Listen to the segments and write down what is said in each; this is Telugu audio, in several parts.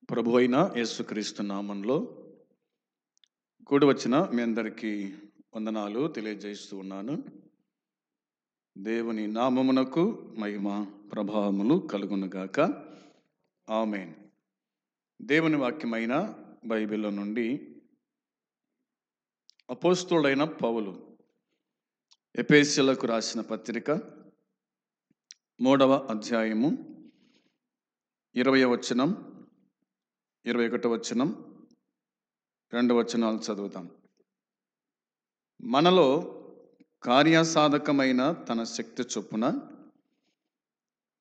ప్రభు అయిన యేసుక్రీస్తు నామంలో కూడి వచ్చిన మీ అందరికీ వందనాలు తెలియజేస్తూ ఉన్నాను. దేవుని నామమునకు మహిమ ప్రభావములు కలుగునుగాక. ఆమేన్. దేవుని వాక్యమైన బైబిల్లో నుండి అపోస్తలుడైన పౌలు ఎఫెసీయులకు రాసిన పత్రిక 3వ అధ్యాయము 20వ వచనం 21వ వచనం 2 వచనాలు చదువుతాం. మనలో కార్యసాధకమైన తన శక్తి చొప్పున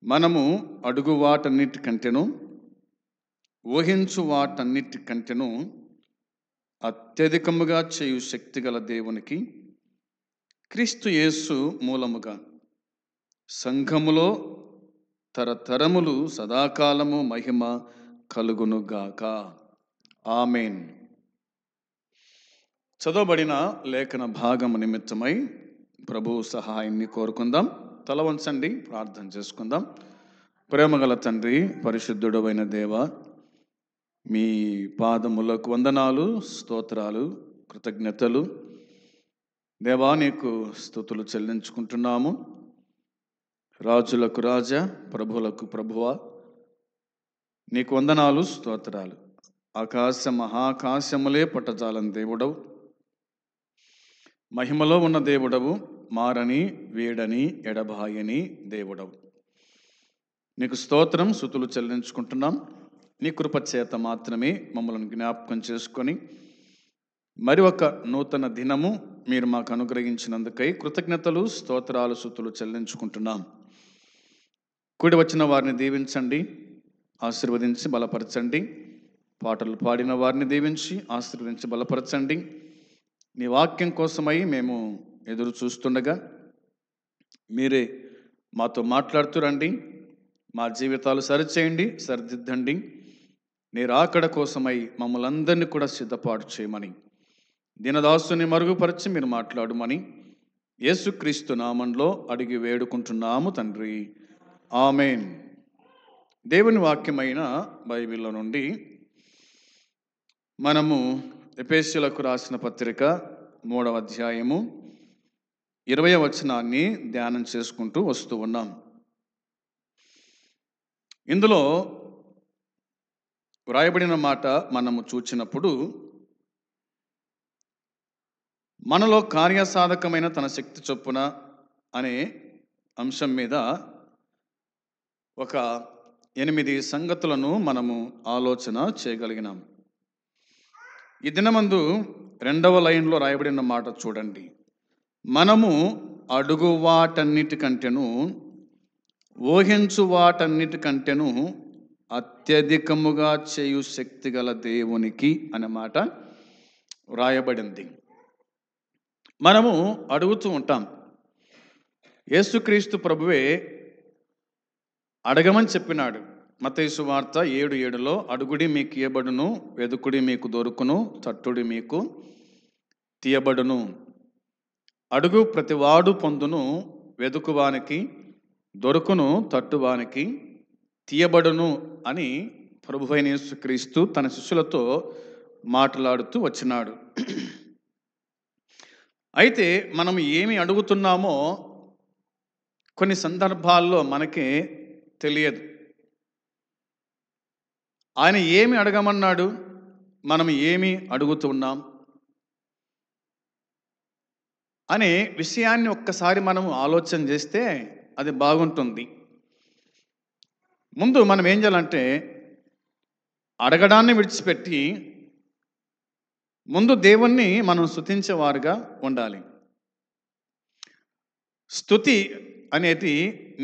మనము అడుగు వాటన్నిటికంటేను ఊహించు వాటన్నిటికంటేను అత్యధికముగా చేయు శక్తి గల దేవునికి క్రీస్తు యేసు మూలముగా సంఘములో తరతరములు సదాకాలము మహిమ కలుగునుగాక. ఆమేన్. చదవబడిన లేఖన భాగము నిమిత్తమై ప్రభు సహాయాన్ని కోరుకుందాం. తల వంచండి, ప్రార్థన చేసుకుందాం. ప్రేమగల తండ్రి, పరిశుద్ధుడు అయిన దేవ, మీ పాదములకు వందనాలు, స్తోత్రాలు, కృతజ్ఞతలు. దేవా, నీకు స్తుతులు చెల్లించుకుంటున్నాము. రాజులకు రాజా, ప్రభువులకు ప్రభువా, నీకు వందనాలు, స్తోత్రాలు. ఆకాశ మహాకాశములే పట్టజాలని దేవుడవు, మహిమలో ఉన్న దేవుడవు, మారని వీడని ఎడబాయని దేవుడవు. నీకు స్తోత్రం, స్తుతులు చెల్లించుకుంటున్నాం. నీ కృప చేత మాత్రమే మమ్మల్ని జ్ఞాపకం చేసుకొని మరి ఒక నూతన దినము మీరు మాకు అనుగ్రహించినందుకై కృతజ్ఞతలు, స్తోత్రాలు, స్తుతులు చెల్లించుకుంటున్నాం. కూడి వచ్చిన వారిని దీవించండి, ఆశీర్వదించి బలపరచండి. పాటలు పాడిన వారిని దీవించి ఆశీర్వదించి బలపరచండి. నీ వాక్యం కోసమై మేము ఎదురు చూస్తుండగా మీరే మాతో మాట్లాడుతూ రండి. మా జీవితాలు సరిచేయండి, సరిదిద్దండి. నీ రాకడ కోసమై మమ్మల్ని అందరినీ కూడా సిద్ధపాటు చేయమని, దీనదాసుని మరుగుపరిచి మీరు మాట్లాడమని యేసుక్రీస్తు నామంలో అడిగి వేడుకుంటున్నాము తండ్రి. ఆమేన్. దేవుని వాక్యమైన బైబిల్లో నుండి మనము ఎఫెసీయులకు రాసిన పత్రిక 3వ అధ్యాయము 20వ వచనాన్ని ధ్యానం చేసుకుంటూ వస్తూ ఉన్నాం. ఇందులో వ్రాయబడిన మాట మనము చూచినప్పుడు, మనలో కార్యసాధకమైన తన శక్తి చొప్పున అనే అంశం మీద ఒక 8 సంగతులను మనము ఆలోచన చేయగలిగినాం. ఈ దినమందు 2వ లైన్లో రాయబడిన మాట చూడండి. మనము అడుగు వాటన్నిటికంటేను ఊహించు వాటన్నిటికంటేను అత్యధికముగా చేయు శక్తి గల దేవునికి అనే మాట వ్రాయబడింది. మనము అడుగుతూ ఉంటాం. యేసుక్రీస్తు ప్రభువే అడగమని చెప్పినాడు. మత్తయి సువార్త 7:7 అడుగుడి మీకు ఇయ్యబడును, వెదుకుడి మీకు దొరుకును, తట్టుడి మీకు తీయబడును. అడుగు ప్రతివాడు పొందును, వెదుకువానికి దొరుకును, తట్టువానికి తీయబడును అని ప్రభువైన యేసుక్రీస్తు తన శిష్యులతో మాట్లాడుతూ వచ్చినాడు. అయితే మనం ఏమి అడుగుతున్నామో కొన్ని సందర్భాల్లో మనకే తెలియదు. ఆయన ఏమి అడగమన్నాడు, మనం ఏమి అడుగుతున్నాం అనే విషయాన్ని ఒక్కసారి మనం ఆలోచన చేస్తే అది బాగుంటుంది. ముందు మనం ఏం చేయాలంటే అడగడాన్ని విడిచిపెట్టి ముందు దేవుణ్ణి మనం స్తుతించేవారుగా ఉండాలి. స్తుతి అనేది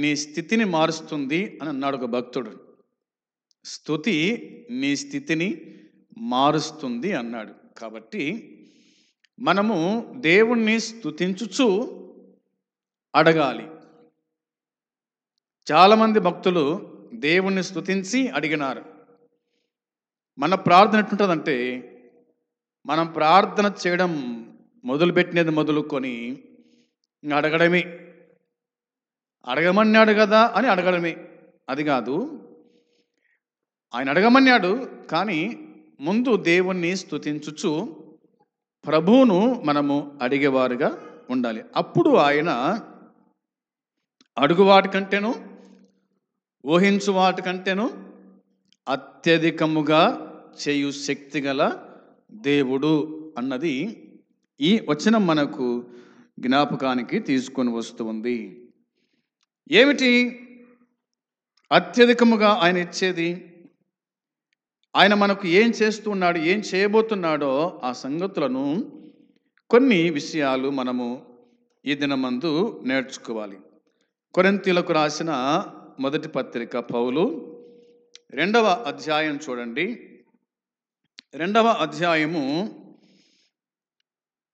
నీ స్థితిని మారుస్తుంది అని అన్నాడు ఒక భక్తుడు. స్తుతి నీ స్థితిని మారుస్తుంది అన్నాడు. కాబట్టి మనము దేవుణ్ణి స్తుతించుచు అడగాలి. చాలామంది భక్తులు దేవుణ్ణి స్తుతించి అడిగినారు. మన ప్రార్థన ఎట్లుంటుందంటే, మనం ప్రార్థన చేయడం మొదలుపెట్టినది మొదలుకొని అడగడమే. అడగమన్నాడు కదా అని అడగడమే. అది కాదు, ఆయన అడగమన్నాడు, కానీ ముందు దేవుణ్ణి స్తుతించుచు ప్రభువును మనము అడిగేవారుగా ఉండాలి. అప్పుడు ఆయన అడుగు వాటికంటేను ఊహించు వాటికంటేను అత్యధికముగా చేయు శక్తి గల దేవుడు అన్నది ఈ వచనం మనకు జ్ఞాపకానికి తీసుకొని వస్తుంది. ఏమిటి అత్యధికముగా ఆయన ఇచ్చేది? ఆయన మనకు ఏం చేస్తున్నాడు, ఏం చేయబోతున్నాడో ఆ సంగతులను కొన్ని విషయాలు మనము ఈ దినమందు నేర్చుకోవాలి. కొరింథీయులకు రాసిన మొదటి పత్రిక పౌలు 2వ అధ్యాయం చూడండి. 2వ అధ్యాయము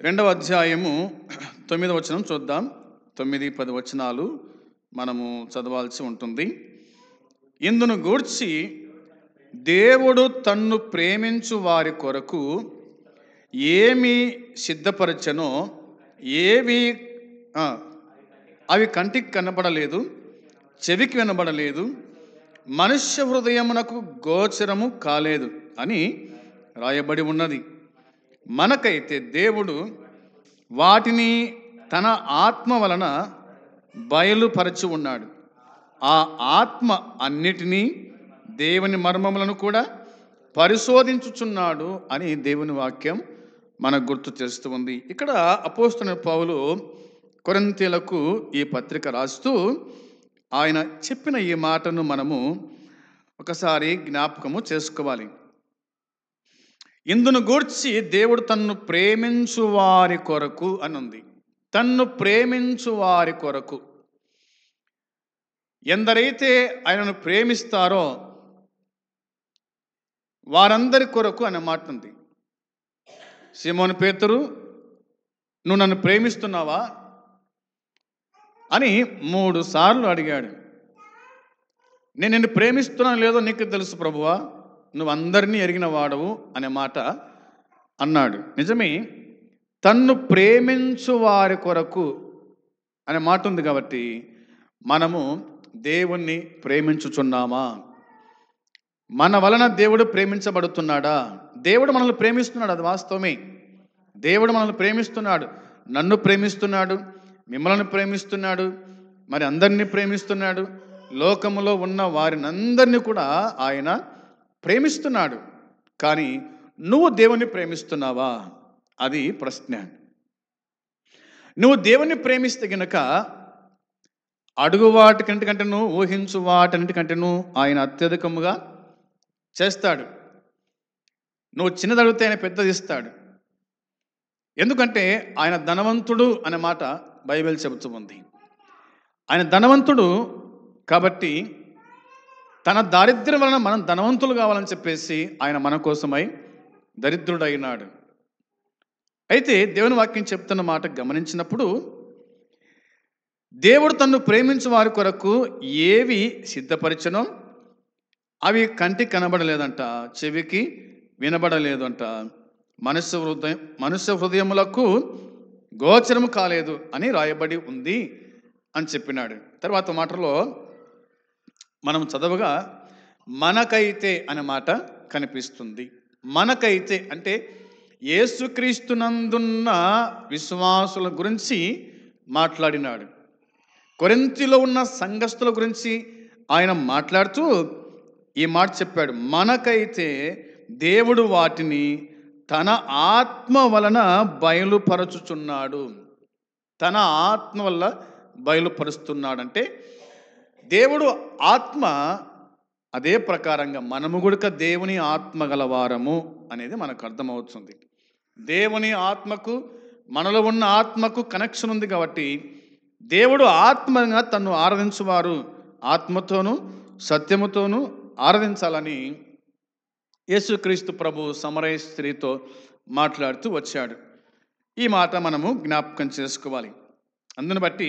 9వ వచనం చూద్దాం. 9-10 వచనాలు మనము చదవాల్సి ఉంటుంది. ఇందును గూర్చి దేవుడు తన్ను ప్రేమించు వారి కొరకు ఏమి సిద్ధపరచనో అవి కంటికి కనబడలేదు, చెవికి వినబడలేదు, మనుష్య హృదయమునకు గోచరము కాలేదు అని రాయబడి ఉన్నది. మనకైతే దేవుడు వాటిని తన ఆత్మ వలన బయలుపరచి ఉన్నాడు. ఆ ఆత్మ అన్నిటినీ దేవుని మర్మములను కూడా పరిశోధించుచున్నాడు అని దేవుని వాక్యం మనకు గుర్తు చేస్తూ ఉంది. ఇక్కడ అపోస్తలుడైన పౌలు కొరింథీయులకు ఈ పత్రిక రాస్తూ ఆయన చెప్పిన ఈ మాటను మనము ఒకసారి జ్ఞాపకము చేసుకోవాలి. ఇందును గూర్చి దేవుడు తన్ను ప్రేమించు వారి కొరకు అని ఉంది. తన్ను ప్రేమించు వారి కొరకు. ఎందరైతే ఆయనను ప్రేమిస్తారో వారందరి కొరకు అనే మాట ఉంది. సీమోను పేతురు, నువ్వు నన్ను ప్రేమిస్తున్నావా అని 3 సార్లు అడిగాడు. నేను నిన్ను ప్రేమిస్తున్నాను లేదో నీకు తెలుసు ప్రభువా, నువ్వు అందరినీ ఎరిగిన వాడవు అనే మాట అన్నాడు. నిజమే, తన్ను ప్రేమించు వారి కొరకు అనే మాట ఉంది కాబట్టి మనము దేవుణ్ణి ప్రేమించుచున్నామా? మన వలన దేవుడు ప్రేమించబడుతున్నాడా? దేవుడు మనల్ని ప్రేమిస్తున్నాడు, అది వాస్తవమే. దేవుడు మనల్ని ప్రేమిస్తున్నాడు, నన్ను ప్రేమిస్తున్నాడు, మిమ్మల్ని ప్రేమిస్తున్నాడు, మరి అందరినీ ప్రేమిస్తున్నాడు. లోకములో ఉన్న వారినందరినీ కూడా ఆయన ప్రేమిస్తున్నాడు. కానీ నువ్వు దేవుణ్ణి ప్రేమిస్తున్నావా? అది ప్రశ్న. నువ్వు దేవుణ్ణి ప్రేమిస్తే గనక అడుగు వాటికంటేను ఊహించు వాటన్నిటికంటేను ఆయన అత్యధికముగా చేస్తాడు. నువ్వు చిన్నది అడిగితే ఆయన పెద్దది ఇస్తాడు. ఎందుకంటే ఆయన ధనవంతుడు అనే మాట బైబిల్ చెబుతూ ఉంది. ఆయన ధనవంతుడు కాబట్టి తన దారిద్ర్యం వలన మనం ధనవంతులు కావాలని చెప్పేసి ఆయన మన కోసమై దరిద్రుడైనాడు. అయితే దేవుని వాక్యం చెప్తున్న మాట గమనించినప్పుడు దేవుడు తన్ను ప్రేమించు వారి కొరకు ఏవి సిద్ధపరిచనో అవి కంటికి కనబడలేదంట, చెవికి వినబడలేదంట, మనుష్య హృదయములకు గోచరము కాలేదు అని రాయబడి ఉంది అని చెప్పినాడు. తర్వాత మాటలో మనం చదవగా మనకైతే అనే మాట కనిపిస్తుంది. మనకైతే అంటే యేసుక్రీస్తునందున్న విశ్వాసుల గురించి మాట్లాడినాడు. కొరింథీలో ఉన్న సంఘస్థుల గురించి ఆయన మాట్లాడుతూ ఈ మాట చెప్పాడు. మనకైతే దేవుడు వాటిని తన ఆత్మ వలన బయలుపరచుచున్నాడు. తన ఆత్మ వల్ల బయలుపరుస్తున్నాడంటే దేవుడు ఆత్మ, అదే ప్రకారంగా మనము కూడా దేవుని ఆత్మ గలవారము అనేది మనకు అర్థమవుతుంది. దేవుని ఆత్మకు మనలో ఉన్న ఆత్మకు కనెక్షన్ ఉంది కాబట్టి దేవుడు ఆత్మగా తన్ను ఆరాధించువారు ఆత్మతోనూ సత్యముతోనూ ఆరాధించాలని యేసుక్రీస్తు ప్రభు సమరయ స్త్రీతో మాట్లాడుతూ వచ్చాడు. ఈ మాట మనము జ్ఞాపకం చేసుకోవాలి. అందుని బట్టి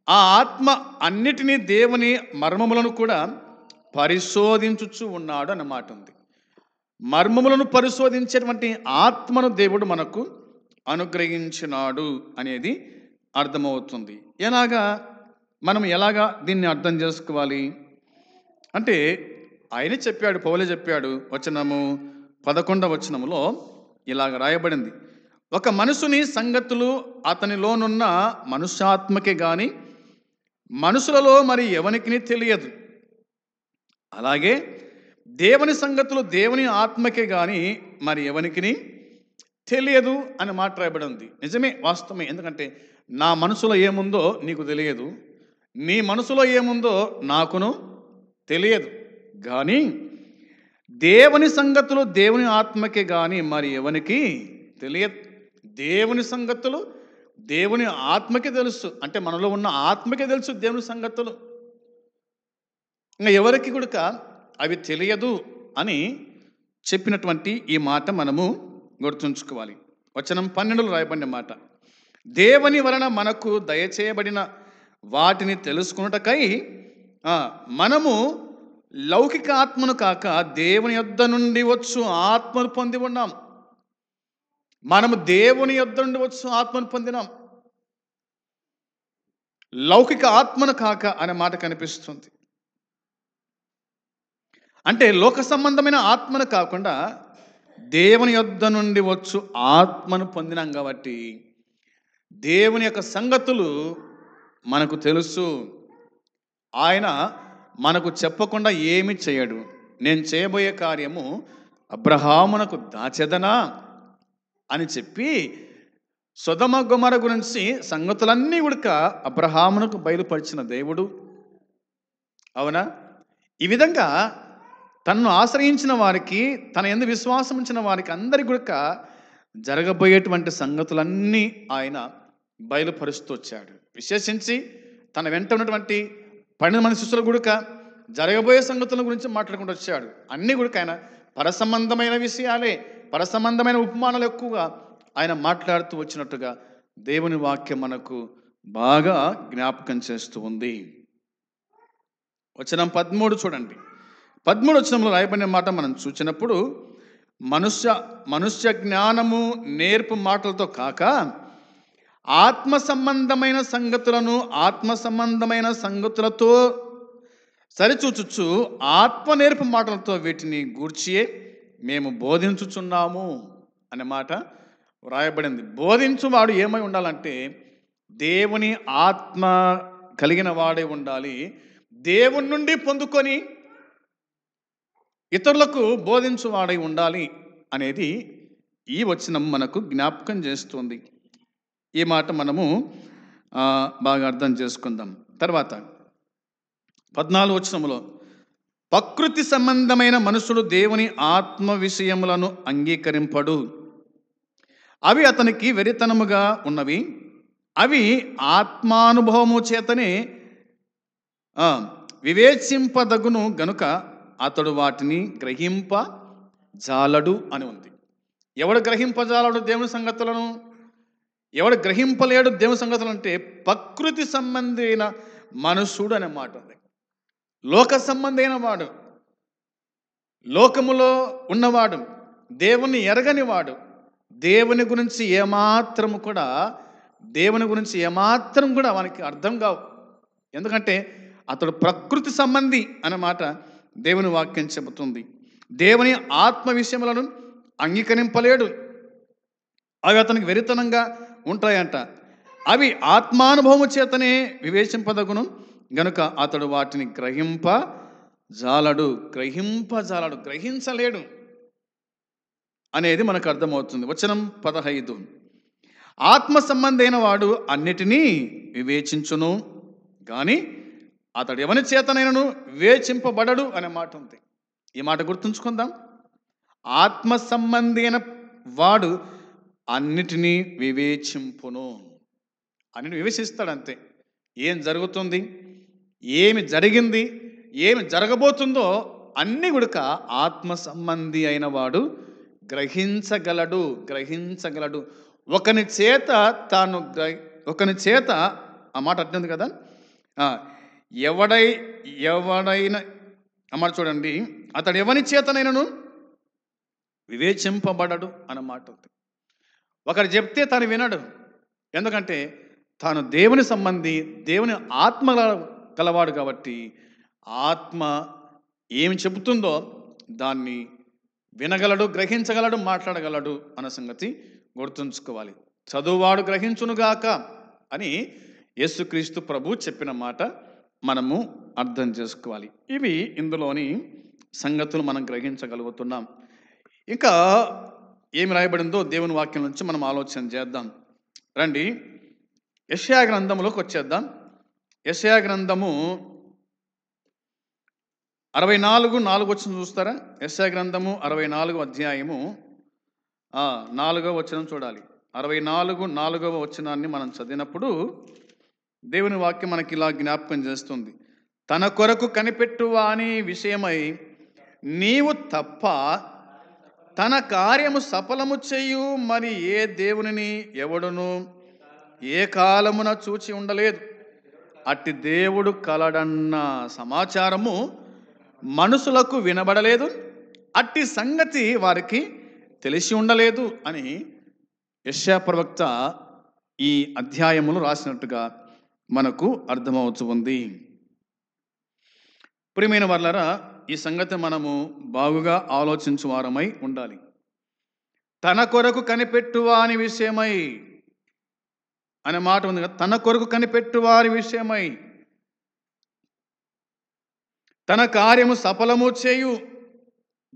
ఆ ఆత్మ అన్నిటినీ దేవుని మర్మములను కూడా పరిశోధించుచు ఉన్నాడు అన్నమాట ఉంది. మర్మములను పరిశోధించేటువంటి ఆత్మను దేవుడు మనకు అనుగ్రహించినాడు అనేది అర్థమవుతుంది. మనం ఎలాగా దీన్ని అర్థం చేసుకోవాలి అంటే ఆయనే చెప్పాడు, పౌలే చెప్పాడు. వచనము 11వ వచనములో ఇలాగ రాయబడింది, ఒక మనుషుని సంగతులు అతనిలోనున్న మనుష్యాత్మకే గాని మనుషులలో మరి ఎవనికి తెలియదు. అలాగే దేవుని సంగతులు దేవుని ఆత్మకే గాని మరి ఎవనికి తెలియదు అని మాట రాయబడి ఉంది. నిజమే, వాస్తవమే. ఎందుకంటే నా మనసులో ఏముందో నీకు తెలియదు, నీ మనసులో ఏముందో నాకును తెలియదు. కానీ దేవుని సంగతులు దేవుని ఆత్మకే గాని మరి ఎవనికి తెలియదు. దేవుని సంగతులు దేవుని ఆత్మకే తెలుసు. అంటే మనలో ఉన్న ఆత్మకే తెలుసు దేవుని సంగతులు. ఇంకా ఎవరికి కూడా అవి తెలియదు అని చెప్పినటువంటి ఈ మాట మనము గుర్తుంచుకోవాలి. వచనం 12లో రాయబడిన మాట, దేవుని వలన మనకు దయచేయబడిన వాటిని తెలుసుకున్నటకై మనము లౌకిక ఆత్మను కాక దేవుని యొద్ద నుండి వచ్చు ఆత్మను పొంది ఉన్నాం. మనము దేవుని యొద్ద నుండి వచ్చు ఆత్మను పొందినాం. లౌకిక ఆత్మను కాక అనే మాట కనిపిస్తుంది. అంటే లోక సంబంధమైన ఆత్మను కాకుండా దేవుని యొద్ద నుండి వచ్చు ఆత్మను పొందినాం కాబట్టి దేవుని యొక్క సంగతులు మనకు తెలుసు. ఆయన మనకు చెప్పకుండా ఏమి చేయడు. నేను చేయబోయే కార్యము అబ్రహామునకు దాచెదనా అని చెప్పి సొదొమ గొమొర్రా గురించి సంగతులన్నీ కూడా అబ్రహామునకు బయలుపరిచిన దేవుడు. అవునా? ఈ విధంగా తనను ఆశ్రయించిన వారికి, తన యందు విశ్వాసం ఉంచిన వారికి అందరి కూడా జరగబోయేటువంటి సంగతులన్నీ ఆయన బయలుపరుస్తూ వచ్చాడు. విశేషించి తన వెంట ఉన్నటువంటి 12 మంది శిష్యుల కూడా జరగబోయే సంగతుల గురించి మాట్లాడుకుంటూ వచ్చాడు. అన్నీ కూడా ఆయన పరసంబంధమైన విషయాలే, పరసంబంధమైన ఉపమానాలు ఎక్కువగా ఆయన మాట్లాడుతూ వచ్చినట్టుగా దేవుని వాక్యం మనకు బాగా జ్ఞాపకం చేస్తూ ఉంది. వచనం 13 చూడండి. 13 వచనంలో రాయబడిన మాట మనం చూసినప్పుడు, మనుష్య జ్ఞానము నేర్పు మాటలతో కాక ఆత్మ సంబంధమైన సంగతులను ఆత్మ సంబంధమైన సంగతులతో సరిచూచుచు ఆత్మ నేర్పు మాటలతో వీటిని గూర్చియే మేము బోధించుచున్నాము అనే మాట వ్రాయబడింది. బోధించువాడు ఏమై ఉండాలంటే దేవుని ఆత్మ కలిగిన వాడే ఉండాలి. దేవుని నుండి పొందుకొని ఇతరులకు బోధించువాడై ఉండాలి అనేది ఈ వచనం మనకు జ్ఞాపకం చేస్తుంది. ఈ మాట మనము బాగా అర్థం చేసుకుందాం. తర్వాత 14 వచనములో, ప్రకృతి సంబంధమైన మనుషుడు దేవుని ఆత్మ విషయములను అంగీకరింపడు, అవి అతనికి వెరితనముగా ఉన్నవి, అవి ఆత్మానుభవము చేతనే వివేచింపదగును గనుక అతడు వాటిని గ్రహింపజాలడు అని ఉంది. ఎవడు గ్రహింపజాలడు దేవుని సంగతులను? ఎవడు గ్రహింపలేడు దేవుని సంగతులు అంటే ప్రకృతి సంబంధమైన మనుషుడు అనే మాట ఉంది. లోక సంబంధమైన వాడు, లోకములో ఉన్నవాడు, దేవుని ఎరగని వాడు, దేవుని గురించి ఏమాత్రం కూడా వానికి అర్థం కావు. ఎందుకంటే అతడు ప్రకృతి సంబంధి అన్నమాట దేవుని వాక్యం చెబుతుంది. దేవుని ఆత్మ విషయములను అంగీకరింపలేడు, అవి అతనికి వెరితనంగా ఉంటాయంట. అవి ఆత్మానుభవము చేతనే వివేచింపదగును గనుక అతడు వాటిని గ్రహింపజాలడు, గ్రహించలేడు అనేది మనకు అర్థమవుతుంది. వచనం 15, ఆత్మ సంబంధైన వాడు అన్నిటినీ వివేచించును కానీ అతడు ఎవని చేతనైనను వివేచింపబడడు అనే మాట ఉంది. ఈ మాట గుర్తుంచుకుందాం. ఆత్మ సంబంధి అయిన వాడు అన్నిటినీ వివేచింపును, అన్నిటిని వివేచిస్తాడు అంతే. ఏం జరుగుతుంది, ఏమి జరిగింది, ఏమి జరగబోతుందో అన్నీ కూడా ఆత్మ సంబంధి అయిన వాడు గ్రహించగలడు. ఒకని చేత ఆ మాట అట్టింది కదా, ఎవడైనా అన్నమాట చూడండి, అతడు ఎవని చేతనైనను వివేచింపబడడు అన్నమాట ఉంది. ఒకరు చెప్తే తను వినడు, ఎందుకంటే తాను దేవుని సంబంధి, దేవుని ఆత్మ గలవాడు కాబట్టి ఆత్మ ఏమి చెబుతుందో దాన్ని వినగలడు, గ్రహించగలడు, మాట్లాడగలడు అన్న సంగతి గుర్తుంచుకోవాలి. చదువువాడు గ్రహించునుగాక అని యేసుక్రీస్తు ప్రభు చెప్పిన మాట మనము అర్థం చేసుకోవాలి. ఇవి ఇందులోని సంగతులు మనం గ్రహించగలుగుతున్నాం. ఇంకా ఏమి రాయబడిందో దేవుని వాక్యం నుంచి మనం ఆలోచన చేద్దాం. రండి, యెషయా గ్రంథములోకి వచ్చేద్దాం. యెషయా గ్రంథము 64:4 చూస్తారా? యెషయా గ్రంథము 64 అధ్యాయము 4వ వచనం చూడాలి. 64:4 వచనాన్ని మనం చదివినప్పుడు దేవుని వాక్యం మనకి ఇలా జ్ఞాపకం చేస్తుంది. తన కొరకు కనిపెట్టు వాని విషయమై నీవు తప్ప తన కార్యము సఫలము చేయు మరి ఏ దేవునిని ఎవడును ఏ కాలమున చూచి ఉండలేదు. అట్టి దేవుడు కలడన్న సమాచారము మనుషులకు వినబడలేదు, అట్టి సంగతి వారికి తెలిసి ఉండలేదు అని యెషయా ప్రవక్త ఈ అధ్యాయములు రాసినట్టుగా మనకు అర్థమవుతూ ఉంది. ప్రియమైన వారలారా, ఈ సంగతి మనము బాగుగా ఆలోచించు వారమై ఉండాలి. తన కొరకు కనిపెట్టు వాని విషయమై అనే మాట ఉంది కదా. తన కొరకు కనిపెట్టు వారి విషయమై తన కార్యము సఫలము చేయు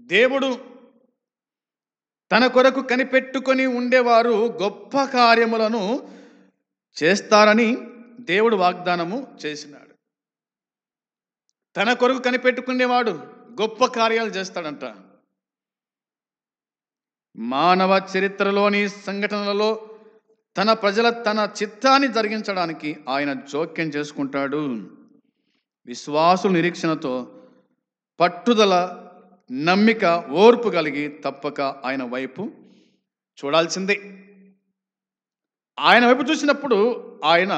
దేవుడు. తన కొరకు కనిపెట్టుకొని ఉండేవారు గొప్ప కార్యములను చేస్తారని దేవుడు వాగ్దానము చేసినాడు. తన కొరకు కనిపెట్టుకునేవాడు గొప్ప కార్యాలు చేస్తాడంట. మానవ చరిత్రలోని సంఘటనలలో తన ప్రజల తన చిత్తాన్ని జరిగించడానికి ఆయన జోక్యం చేసుకుంటాడు. విశ్వాసుల నిరీక్షణతో పట్టుదల, నమ్మిక, ఓర్పు కలిగి తప్పక ఆయన వైపు చూడాల్సిందే. ఆయన వైపు చూసినప్పుడు ఆయన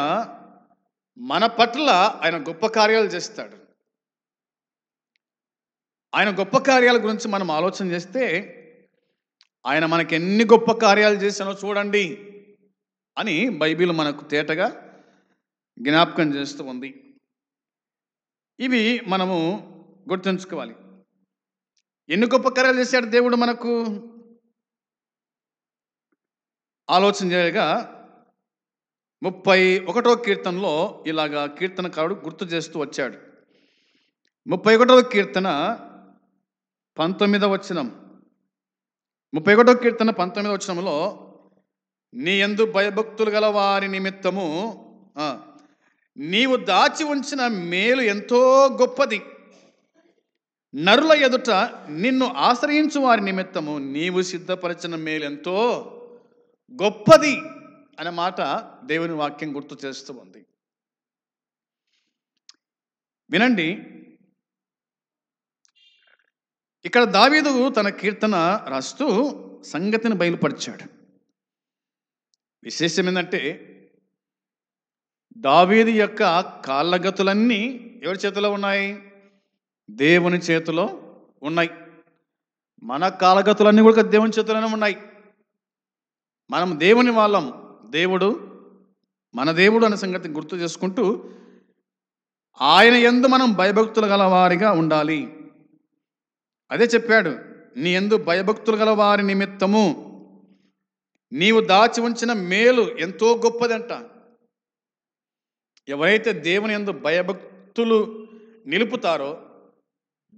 మన పట్ల ఆయన గొప్ప కార్యాలు చేస్తాడు. ఆయన గొప్ప కార్యాల గురించి మనం ఆలోచన చేస్తే ఆయన మనకి ఎన్ని గొప్ప కార్యాలు చేశానో చూడండి అని బైబిల్ మనకు తేటగా జ్ఞాపకం చేస్తూ ఉంది. ఇవి మనము గుర్తుంచుకోవాలి. ఎన్ని గొప్ప కార్యాలు చేశాడు దేవుడు మనకు ఆలోచన చేయగా 31వ కీర్తనలో ఇలాగా కీర్తనకారుడు గుర్తు చేస్తూ వచ్చాడు. 31వ కీర్తన 19వ వచనం. 31వ కీర్తన 19వ వచనంలో నీ యందు భయభక్తులు గల వారి నిమిత్తము నీవు దాచి ఉంచిన మేలు ఎంతో గొప్పది, నరుల ఎదుట నిన్ను ఆశ్రయించు వారి నిమిత్తము నీవు సిద్ధపరిచిన మేలు ఎంతో గొప్పది అనే మాట దేవుని వాక్యం గుర్తు చేస్తూ ఉంది. వినండి, ఇక్కడ దావీదు తన కీర్తన రాస్తూ సంగతిని బయలుపరిచాడు. విశేషం ఏంటంటే దావీదు యొక్క కాళ్ళగతులన్నీ ఎవరి చేతిలో ఉన్నాయి? దేవుని చేతిలో ఉన్నాయి. మన కాళ్ళగతులన్నీ కూడా దేవుని చేతిలోనే ఉన్నాయి. మనం దేవుని వాళ్ళం, దేవుడు మన దేవుడు అనే సంగతి గుర్తు చేసుకుంటూ ఆయన యందు మనం భయభక్తులు గల వారిగా ఉండాలి. అదే చెప్పాడు, నీ యందు భయభక్తులు గల వారి నిమిత్తము నీవు దాచి ఉంచిన మేలు ఎంతో గొప్పదంట. ఎవరైతే దేవుని యందు భయభక్తులు నిలుపుతారో,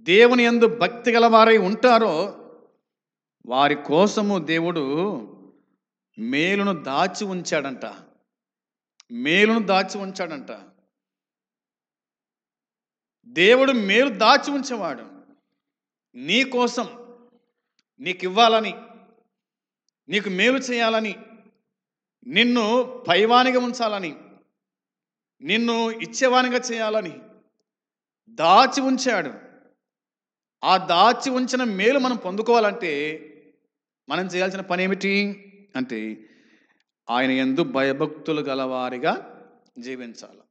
దేవుని యందు భక్తి గల వారై ఉంటారో వారి కోసము దేవుడు మేలును దాచి ఉంచాడంట. మేలును దాచి ఉంచాడంట. దేవుడు మేలు దాచి ఉంచేవాడు నీ కోసం, నీకు ఇవ్వాలని, నీకు మేలు చేయాలని, నిన్ను పైవానిగా ఉంచాలని, నిన్ను ఇచ్చేవానిగా చేయాలని దాచి ఉంచాడు. ఆ దాచి ఉంచిన మేలు మనం పొందుకోవాలంటే మనం చేయాల్సిన పని ఏమిటి అంటే ఆయన యందు భయభక్తులు గలవారిగా జీవించాలి.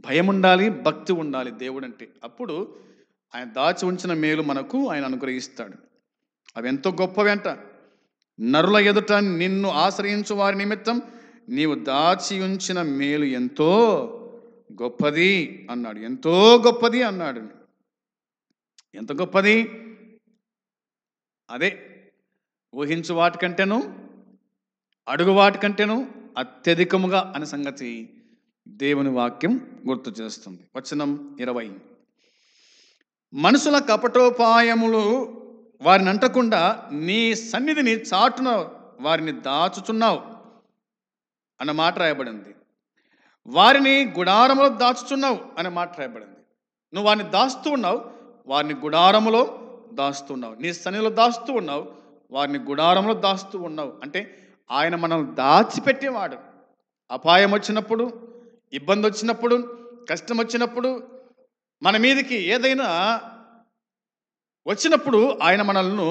భయం ఉండాలి, భక్తి ఉండాలి దేవుడు అంటే. అప్పుడు ఆయన దాచి ఉంచిన మేలు మనకు ఆయన అనుగ్రహిస్తాడు. అవి ఎంతో గొప్పవి అంట. నరుల ఎదుట నిన్ను ఆశ్రయించు వారి నిమిత్తం నీవు దాచి ఉంచిన మేలు ఎంతో గొప్పది అన్నాడు. ఎంతో గొప్పది అన్నాడు. ఎంత గొప్పది! అదే ఊహించు వాటికంటేను, అడుగు వాటికంటేను అత్యధికముగా అనే సంగతి దేవుని వాక్యం గుర్తు చేస్తుంది. వచనం 20. మనుషుల కపటోపాయములు వారిని అంటకుండా నీ సన్నిధిని చాటున వారిని దాచుచున్నావు అన్న మాట రాయబడింది. వారిని గుడారములో దాచుచున్నావు అనే మాట రాయబడింది. నువ్వు వారిని దాస్తూ ఉన్నావు, వారిని గుడారములో దాస్తున్నావు. నీ సన్నిధిలో దాస్తూ ఉన్నావు, వారిని గుడారంలో దాస్తూ ఉన్నావు. అంటే ఆయన మనల్ని దాచిపెట్టేవాడు. అపాయం వచ్చినప్పుడు, ఇబ్బంది వచ్చినప్పుడు, కష్టం వచ్చినప్పుడు, మన మీదకి ఏదైనా వచ్చినప్పుడు ఆయన మనల్ని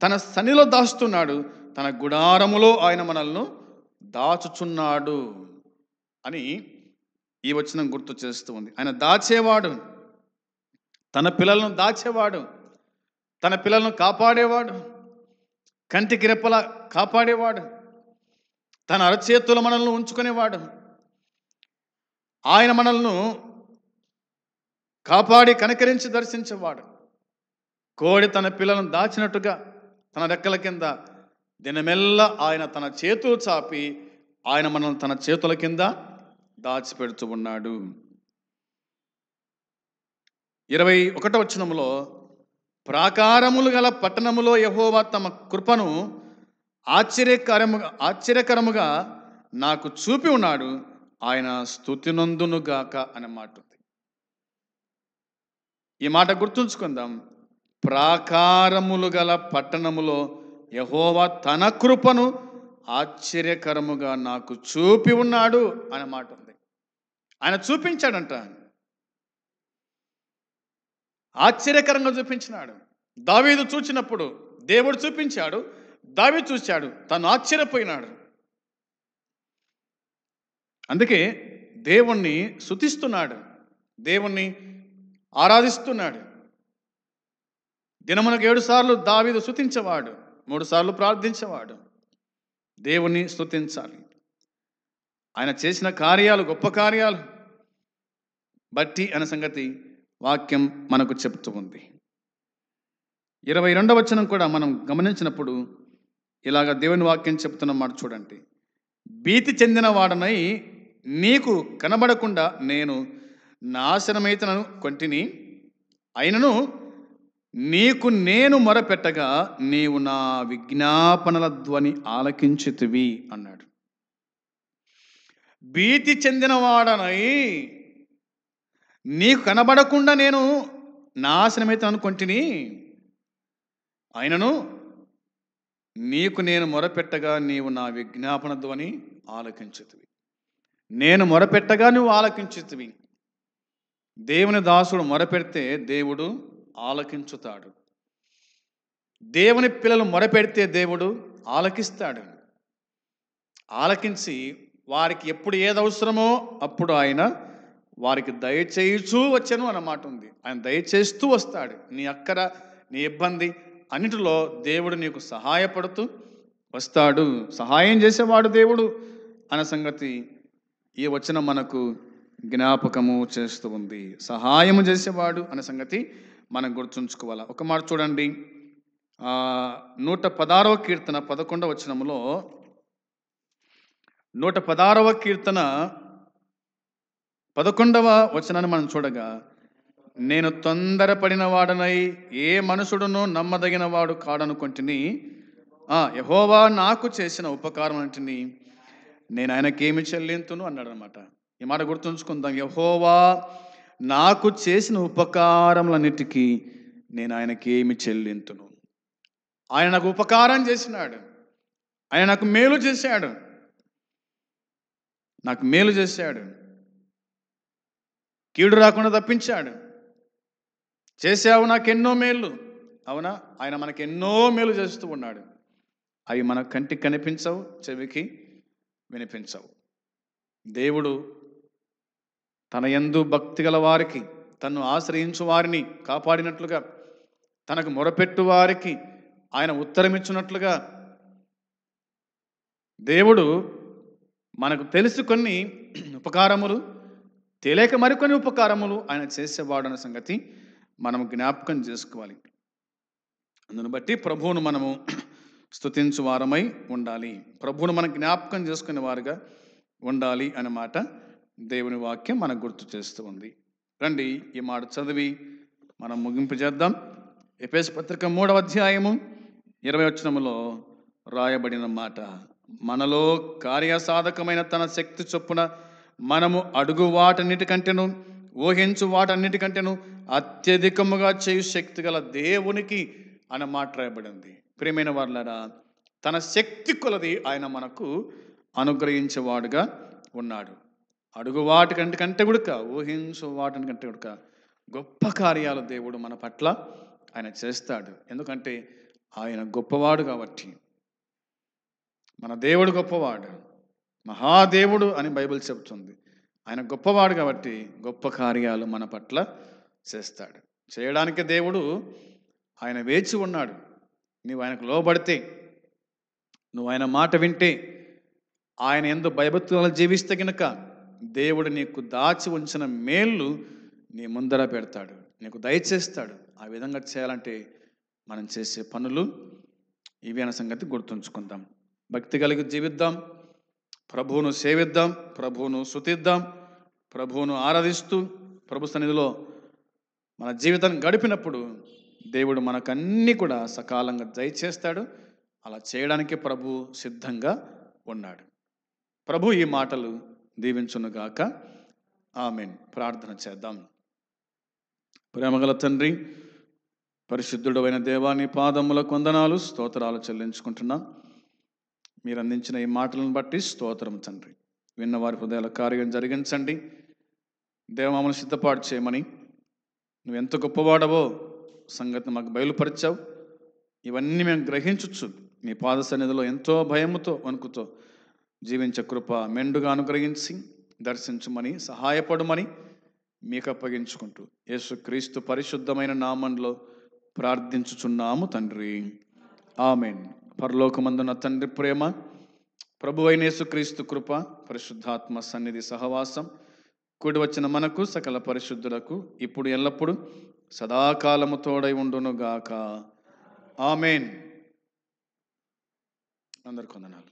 తన సన్నిధిలో దాస్తున్నాడు, తన గుడారములో ఆయన మనల్ని దాచుచున్నాడు అని ఈ వచనం గుర్తు చేస్తూ ఉంది. ఆయన దాచేవాడు, తన పిల్లలను దాచేవాడు, తన పిల్లలను కాపాడేవాడు, కంటికి రెప్పలా కాపాడేవాడు, తన అరచేతుల మనల్ని ఉంచుకునేవాడు. ఆయన మనల్ని కాపాడి కనికరించి దర్శించేవాడు. కోడి తన పిల్లలను దాచినట్టుగా తన రెక్కల కింద దినమెల్లా ఆయన తన చేతులు చాపి ఆయన మనల్ని తన చేతుల కింద దాచిపెడుతూ ఉన్నాడు. 21వ వచనములో ప్రాకారములు గల పట్టణములో యెహోవా తమ కృపను ఆశ్చర్యకరముగా నాకు చూపి ఉన్నాడు, ఆయన స్తుతినందునుగాక అనే మాట ఉంది. ఈ మాట గుర్తుంచుకుందాం. ప్రాకారములు గల పట్టణములో యెహోవా తన కృపను ఆశ్చర్యకరముగా నాకు చూపి ఉన్నాడు అనే మాట ఉంది. ఆయన చూపించాడంట, ఆశ్చర్యకరంగా చూపించినాడు. దావీదు చూచినప్పుడు దేవుడు చూపించాడు, దావీదు చూశాడు, తను ఆశ్చర్యపోయినాడు. అందుకే దేవుణ్ణి స్తుతిస్తున్నాడు, దేవుణ్ణి ఆరాధిస్తున్నాడు. దినమునకు 7 సార్లు దావీదు స్తుతించేవాడు, 3 సార్లు ప్రార్థించేవాడు. దేవుణ్ణి స్తుతించాలి. ఆయన చేసిన కార్యాలు, గొప్ప కార్యాలు బట్టి అనే సంగతి వాక్యం మనకు చెప్తూ ఉంది. 22వ వచనం కూడా మనం గమనించినప్పుడు ఇలాగ దేవుని వాక్యం చెప్తున్న మాట చూడండి. భీతి చెందిన వాడనై నీకు కనబడకుండా నేను నాశనమైతనను కొంటిని, అయినను నీకు నేను మొరపెట్టగా నీవు నా విజ్ఞాపనల ధ్వని ఆలకించితివి అన్నాడు. భీతి చెందిన వాడనై నీకు కనబడకుండా నేను నాశనమైతే అనుకొంటిని, అయినను నీకు నేను మొరపెట్టగా నీవు నా విజ్ఞాపన ధ్వని ఆలకించుతివి. నేను మొరపెట్టగా నువ్వు ఆలకించుతివి. దేవుని దాసుడు మొరపెడితే దేవుడు ఆలకించుతాడు. దేవుని పిల్లలు మొరపెడితే దేవుడు ఆలకిస్తాడు. ఆలకించి వారికి ఎప్పుడు ఏది అవసరమో అప్పుడు ఆయన వారికి దయచేయచూ వచ్చాను అన్నమాట ఉంది. ఆయన దయచేస్తూ వస్తాడు. నీ అక్కర, నీ ఇబ్బంది అన్నిటిలో దేవుడు నీకు సహాయపడుతూ వస్తాడు. సహాయం చేసేవాడు దేవుడు అనే సంగతి ఈ వచనం మనకు జ్ఞాపకము చేస్తూ ఉంది. సహాయము చేసేవాడు అనే సంగతి మనం గుర్తుంచుకోవాలి. ఒక మాట చూడండి, 116వ కీర్తన 11వ వచనములో, 116వ కీర్తన 11వ వచనాన్ని మనం చూడగా, నేను తొందరపడిన వాడనై ఏ మనుషుడును నమ్మదగిన వాడు కాడనుకొంటిని, యెహోవా నాకు చేసిన ఉపకారం అంటిని నేను ఆయనకేమి చెల్లింతును అన్నాడు అనమాట. ఈ మాట గుర్తుంచుకుందాం. యెహోవా నాకు చేసిన ఉపకారములన్నిటికీ నేను ఆయనకేమి చెల్లింతును. ఆయన నాకు ఉపకారం చేసినాడు, ఆయన నాకు మేలు చేశాడు, నాకు మేలు చేశాడు, కీడు రాకుండా తప్పించాడు. చేశావు నాకు ఎన్నో మేలు. అవునా, ఆయన మనకి ఎన్నో మేలు చేస్తూ ఉన్నాడు. అవి మన కంటికి కనిపించవు, చెవికి వినిపించవు. దేవుడు తన యందు భక్తి గల వారికి, తన్ను ఆశ్రయించు వారిని కాపాడినట్లుగా, తనకు మొరపెట్టు వారికి ఆయన ఉత్తరమిచ్చినట్లుగా, దేవుడు మనకు తెలుసు కొన్ని ఉపకారములు, తెలియక మరికొన్ని ఉపకారములు ఆయన చేసేవాడు అనే సంగతి మనం జ్ఞాపకం చేసుకోవాలి. అందును బట్టి ప్రభువును మనము స్తుతించు వారమై ఉండాలి. ప్రభువును మనం జ్ఞాపకం చేసుకునే వారుగా ఉండాలి అన్నమాట దేవుని వాక్యం మనకు గుర్తు చేస్తూ ఉంది. రండి ఈ మాట చదివి మనం ముగింపు చేద్దాం. ఎఫెసు పత్రిక 3వ అధ్యాయము 20వ వచనములో రాయబడిన మాట, మనలో కార్యసాధకమైన తన శక్తి చొప్పున మనము అడుగు వాటన్నిటికంటేను ఊహించు వాటన్నిటికంటేను అత్యధికముగా చేయు శక్తి గల దేవునికి అన్న మాట రాయబడింది. ప్రియమైన వారులారా, తన శక్తి కొలది ఆయన మనకు అనుగ్రహించేవాడుగా ఉన్నాడు. అడుగు వాటికంటే గుడక ఊహించు వాటికంటే గుడక గొప్ప కార్యాలు దేవుడు మన పట్ల ఆయన చేస్తాడు. ఎందుకంటే ఆయన గొప్పవాడు కాబట్టి. మన దేవుడు గొప్పవాడు, మహాదేవుడు అని బైబిల్ చెబుతుంది. ఆయన గొప్పవాడు కాబట్టి గొప్ప కార్యాలు మన పట్ల చేస్తాడు. చేయడానికి దేవుడు ఆయన వేచి ఉన్నాడు. నువ్వు ఆయనకు లోబడితే, నువ్వు ఆయన మాట వింటే, ఆయన యందు భయభక్తులను జీవిస్తే గనుక దేవుడు నీకు దాచి ఉంచిన మేళ్ళు నీ ముందర పెడతాడు, నీకు దయచేస్తాడు. ఆ విధంగా చేయాలంటే మనం చేసే పనులు ఇవి అనే సంగతి గుర్తుంచుకుందాం. భక్తి కలిగి జీవిద్దాం, ప్రభువును సేవిద్దాం, ప్రభువును స్తుతిద్దాం, ప్రభువును ఆరాధిస్తూ ప్రభు సన్నిధిలో మన జీవితాన్ని గడిపినప్పుడు దేవుడు మనకన్నీ కూడా సకాలంగా దయచేస్తాడు. అలా చేయడానికి ప్రభు సిద్ధంగా ఉన్నాడు. ప్రభు ఈ మాటలు దీవించునుగాక. ఆమేన్. ప్రార్థన చేద్దాం. ప్రేమగల తండ్రి, పరిశుద్ధుడైన దేవా, నీ పాదములకు వందనాలు స్తోత్రాలు చెల్లించుకుంటున్నాం. మీరు అందించిన ఈ మాటలను బట్టి స్తోత్రం తండ్రి. విన్నవారి హృదయాల కార్యం జరిగించండి. దేవమను సిద్ధపాటు చేయమని, నువ్వు ఎంత గొప్పవాడవో సంగతి మాకు బయలుపరిచావు. ఇవన్నీ మేము గ్రహించచ్చు నీ పాద సన్నిధిలో ఎంతో భయముతో వణుకుతో జీవించే కృప మెండుగా అనుగ్రహించి దర్శించమని, సహాయపడమని మీకు అప్పగించుకుంటూ యేసుక్రీస్తు పరిశుద్ధమైన నామంలో ప్రార్థించుచున్నాము తండ్రి. ఆమేన్. పరలోకమందున తండ్రి ప్రేమ, ప్రభువైన యేసుక్రీస్తు కృప, పరిశుద్ధాత్మ సన్నిధి సహవాసం కూడి వచ్చిన మనకు సకల పరిశుద్ధులకు ఇప్పుడు ఎల్లప్పుడూ సదాకాలము తోడై ఉండునుగాక. ఆమేన్. అందరికీ వందనాలు.